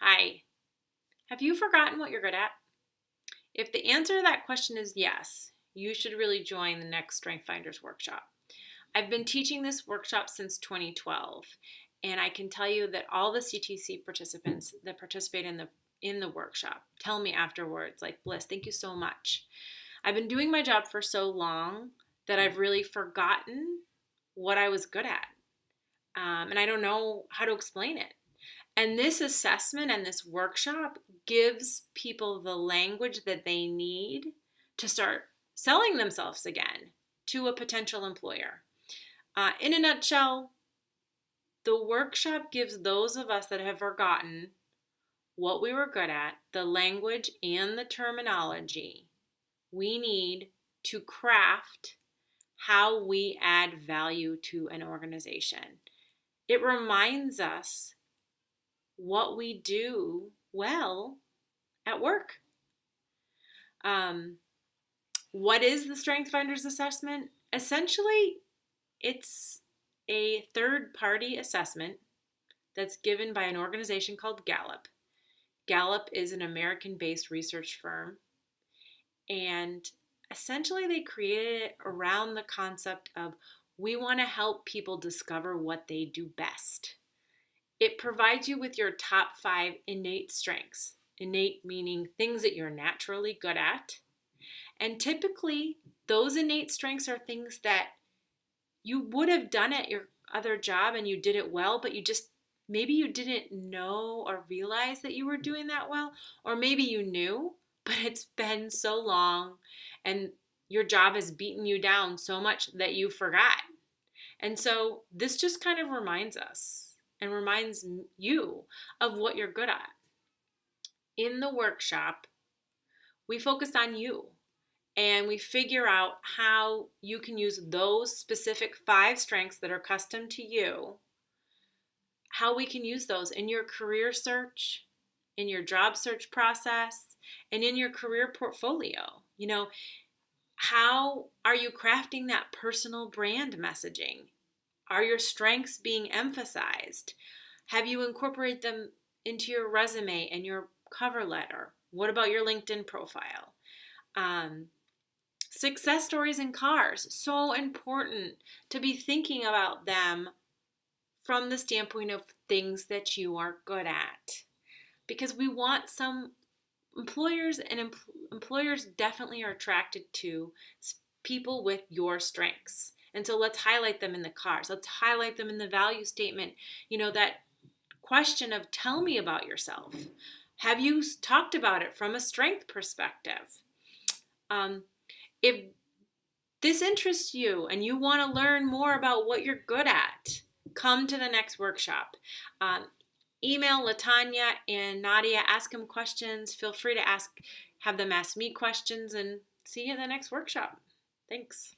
Hi. Have you forgotten what you're good at? If the answer to that question is yes, you should really join the next StrengthFinders workshop. I've been teaching this workshop since 2012, and I can tell you that all the CTC participants that participate in the workshop tell me afterwards, like, Bliss, thank you so much. I've been doing my job for so long that I've really forgotten what I was good at, and I don't know how to explain it. And this assessment and this workshop gives people the language that they need to start selling themselves again to a potential employer. In a nutshell, the workshop gives those of us that have forgotten what we were good at the language and the terminology we need to craft how we add value to an organization. It reminds us what we do well at work. What is the StrengthsFinders assessment? Essentially, it's a third-party assessment that's given by an organization called Gallup. Gallup is an American-based research firm, and essentially they created it around the concept of we want to help people discover what they do best. It provides you with your top 5 innate strengths. Innate meaning things that you're naturally good at. And typically, those innate strengths are things that you would have done at your other job and you did it well, but maybe you didn't know or realize that you were doing that well, or maybe you knew, but it's been so long and your job has beaten you down so much that you forgot. And so this just kind of reminds us and reminds you of what you're good at. In the workshop, we focus on you and we figure out how you can use those specific 5 strengths that are custom to you, how we can use those in your career search, in your job search process, and in your career portfolio. How are you crafting that personal brand messaging? Are your strengths being emphasized? Have you incorporated them into your resume and your cover letter? What about your LinkedIn profile? Success stories in cars, so important to be thinking about them from the standpoint of things that you are good at. Because we want some employers, and employers definitely are attracted to people with your strengths. And so let's highlight them in the cars. Let's highlight them in the value statement. That question of tell me about yourself. Have you talked about it from a strength perspective? If this interests you and you want to learn more about what you're good at, come to the next workshop. Email Latanya and Nadia, ask them questions. Feel free to have them ask me questions, and see you in the next workshop. Thanks.